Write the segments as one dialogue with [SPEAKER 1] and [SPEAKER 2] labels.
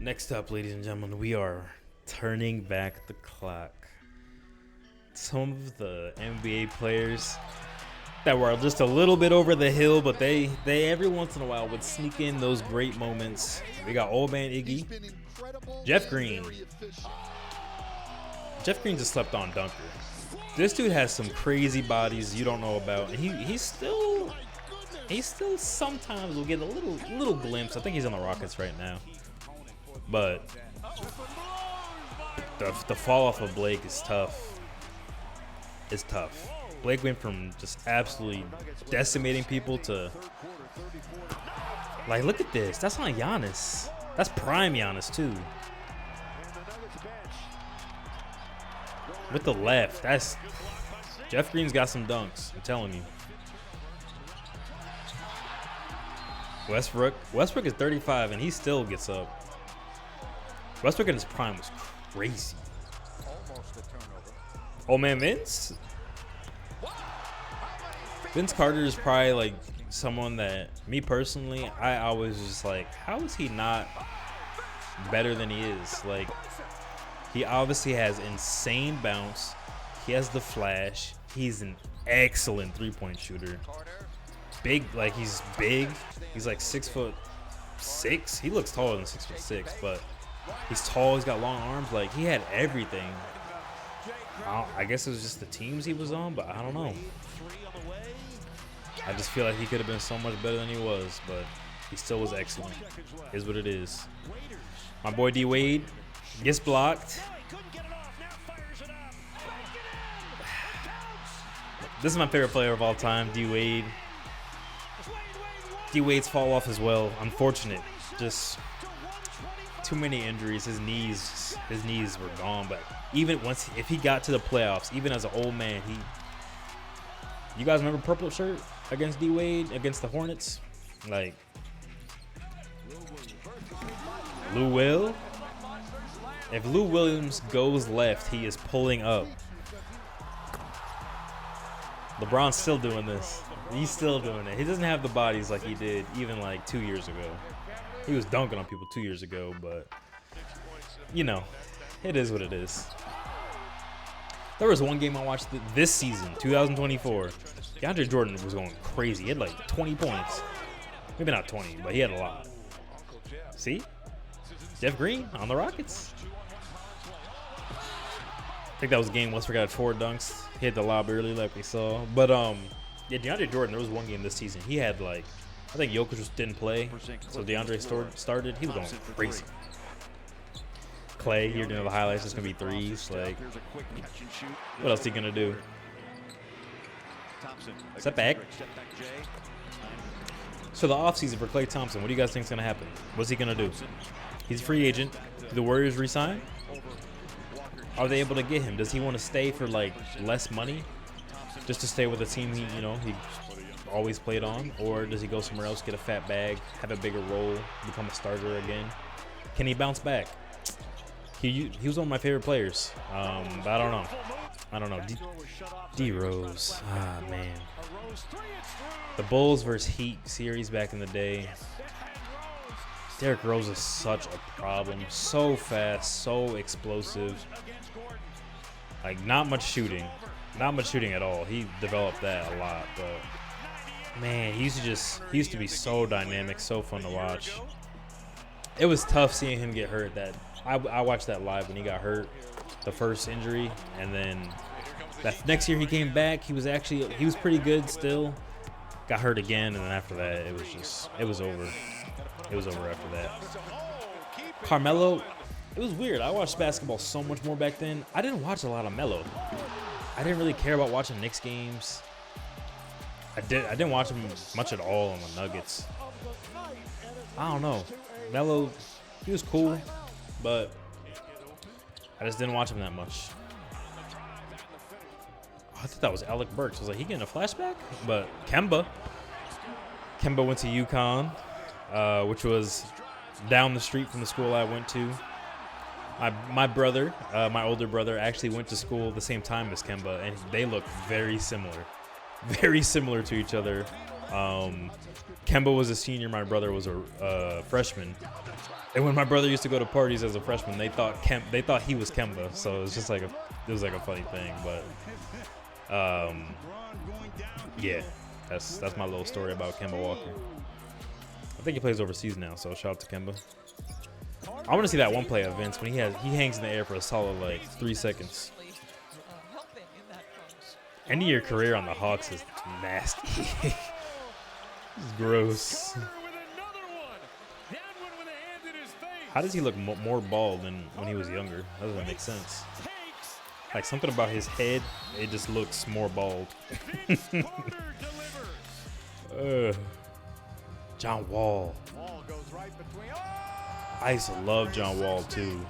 [SPEAKER 1] Next up, ladies and gentlemen, we are turning back the clock. Some of the NBA players that were just a little bit over the hill, but they every once in a while would sneak in those great moments. We got old man Iggy, Jeff Green. Jeff Green's a slept-on dunker. This dude has some crazy bodies you don't know about, and he still sometimes will get a little glimpse. I think he's on the Rockets right now, but the fall off of Blake is tough. It's tough. Blake went from just absolutely decimating people to, like, look at this. That's not Giannis. That's prime Giannis too. With the left, that's Jeff Green's got some dunks. I'm telling you. Westbrook is 35 and he still gets up. Westbrook in his prime was crazy. Oh man, Vince Carter is probably like someone that, me personally, I always just like, how is he not better than he is? Like, he obviously has insane bounce. He has the flash. He's an excellent three-point shooter. Big, like he's big. He's like 6'6". He looks taller than 6'6", but he's tall. He's got long arms. Like, he had everything. I guess it was just the teams he was on, but I don't know. I just feel like he could have been so much better than he was, but he still was excellent. Is what it is. My boy D Wade gets blocked. This is my favorite player of all time, D Wade. D Wade's fall off as well. Unfortunate. Just too many injuries. His knees were gone. But even if he got to the playoffs, even as an old man, you guys remember purple shirt against D Wade against the Hornets? Like, Lou Will. If Lou Williams goes left, he is pulling up. LeBron's still doing this. He's still doing it. He doesn't have the bodies like he did even like 2 years ago. He was dunking on people 2 years ago, but you know, it is what it is. There was one game I watched this season, 2024. DeAndre Jordan was going crazy. He had like 20 points. Maybe not 20, but he had a lot. See? Jeff Green on the Rockets. I think that was a game Westbrook had 4 dunks. He hit the lob early like we saw. But yeah, DeAndre Jordan, there was one game this season. He had like, I think Jokic just didn't play. So DeAndre started. He was going crazy. Clay, here doing the highlights, it's going to be threes. Like, what else is he going to do? Step back. So the offseason for Klay Thompson, what do you guys think is going to happen? What's he going to do? He's a free agent. Do the Warriors resign? Are they able to get him? Does he want to stay for like less money, just to stay with a team he always played on, or does he go somewhere else, get a fat bag, have a bigger role, become a starter again? Can he bounce back? He was one of my favorite players, but I don't know. D Rose, man. The Bulls versus Heat series back in the day. Derrick Rose is such a problem. So fast, so explosive. Like, not much shooting. Not much shooting at all. He developed that a lot, but man, he used to be so dynamic, so fun to watch. It was tough seeing him get hurt. I watched that live when he got hurt, the first injury, and then that next year he came back. He was pretty good still. Got hurt again, and then after that, it was over. It was over after that. Carmelo, it was weird. I watched basketball so much more back then. I didn't watch a lot of Melo. I didn't really care about watching Knicks games. I didn't watch him much at all on the Nuggets. I don't know. Melo, he was cool, but I just didn't watch him that much. I thought that was Alec Burks. I was like, he getting a flashback? But Kemba went to UConn, which was down the street from the school I went to. My brother, my older brother, actually went to school the same time as Kemba, and they look very similar to each other. Kemba was a senior. My brother was a freshman. And when my brother used to go to parties as a freshman, they thought he was Kemba. So it was just like it was like a funny thing. But yeah, that's my little story about Kemba Walker. I think he plays overseas now, so shout out to Kemba. I want to see that one play of Vince when he hangs in the air for a solid like 3 seconds. End of your career on the Hawks is nasty. It's gross. How does he look more bald than when he was younger? That doesn't make sense. Like something about his head, it just looks more bald. John Wall. I used to love John Wall too.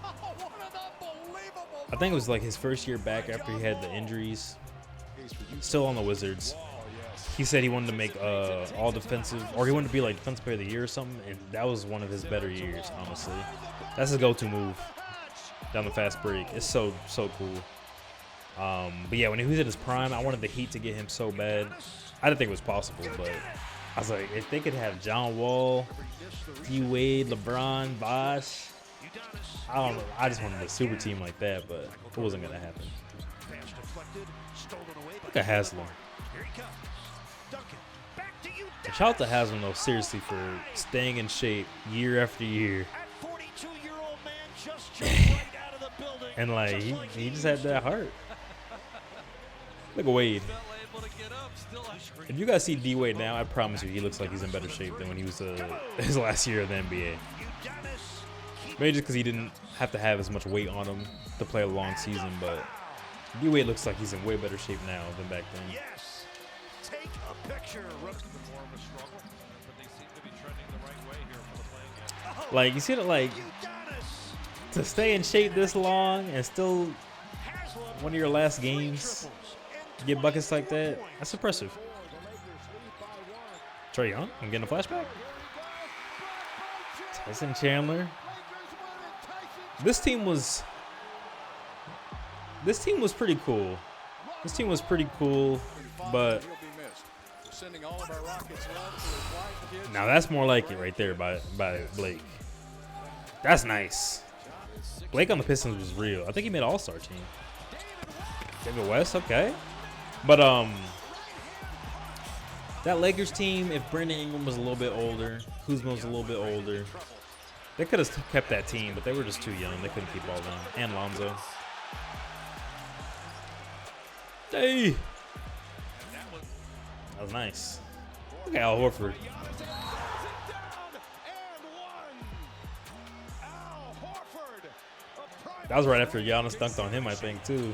[SPEAKER 1] I think it was like his first year back after he had the injuries. Still on the Wizards. He said he wanted to make all defensive, or he wanted to be like defensive player of the year or something, and that was one of his better years, honestly. That's his go-to move down the fast break. It's so cool. But yeah, when he was in his prime, I wanted the Heat to get him so bad. I didn't think it was possible, but I was like, if they could have John Wall, D Wade, LeBron, Bosh, I don't know. I just wanted a super team like that, but it wasn't gonna happen. Look at Haslam. And shout out to Haslam though, seriously, for staying in shape year after year. And like he just had that heart. Look at Wade. If you guys see D Wade now, I promise you he looks like he's in better shape than when he was his last year of the NBA. Maybe just because he didn't have to have as much weight on him to play a long season, but D Wade looks like he's in way better shape now than back then.
[SPEAKER 2] Yes. Take a picture. More of a struggle, but they seem to be trending the right way here for the playing game.
[SPEAKER 1] Like you see it, like to stay in shape this long and still one of your last games get buckets like that. That's impressive. Trae Young, I'm getting a flashback. Tyson Chandler. This team was pretty cool. This team was pretty cool, but now that's more like it right there by Blake. That's nice. Blake on the Pistons was real. I think he made All-Star team. David West, okay. But that Lakers team, if Brandon Ingram was a little bit older, Kuzma was a little bit older, they could have kept that team, but they were just too young. They couldn't keep all them. And Lonzo. Hey! That was nice. Look at Al Horford. That was right after Giannis dunked on him, I think, too.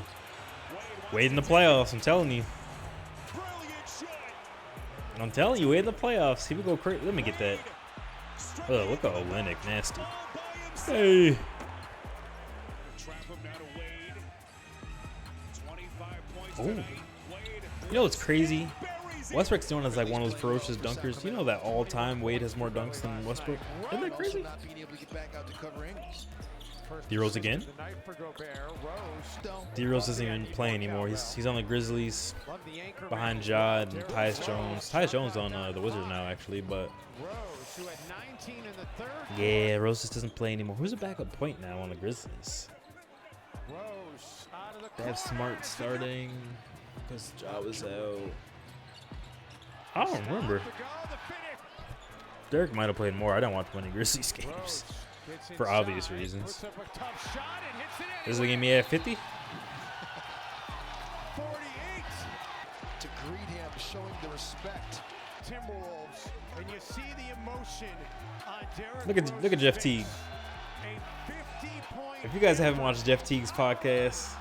[SPEAKER 1] Wade in the playoffs, I'm telling you. I'm telling you, Wade in the playoffs. He would go crazy. Let me get that. Oh, look at Olenek, nasty. Hey. Oh. You know what's crazy? Westbrook's doing is like one of those ferocious dunkers. You know that all-time Wade has more dunks than Westbrook? Isn't that crazy? D-Rose again? D-Rose doesn't even play anymore. He's on the Grizzlies behind Ja and Tyus Jones. Tyus Jones on the Wizards now, actually, but yeah, Rose just doesn't play anymore. Who's a backup point now on the Grizzlies? They have Smart starting because Ja was out. I don't remember. Derek might have played more. I don't watch many Grizzlies games for obvious reasons. This is the game he had 50?
[SPEAKER 2] 48 to greet him, showing the respect. Timberwolves, and you see the emotion on Derek.
[SPEAKER 1] Look at Jeff Teague. If you guys haven't watched Jeff Teague's podcast,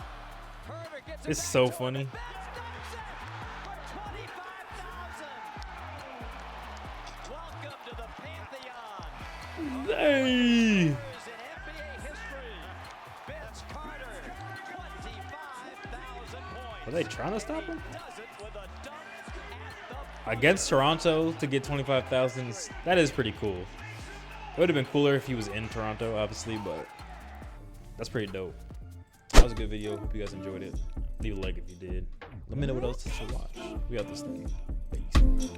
[SPEAKER 1] it's so funny. Hey! Are they trying to stop him? Against Toronto to get 25,000, that is pretty cool. It would have been cooler if he was in Toronto, obviously, but that's pretty dope. That was a good video. Hope you guys enjoyed it. Leave a like if you did. Let me know what else to watch. We got this thing. Peace.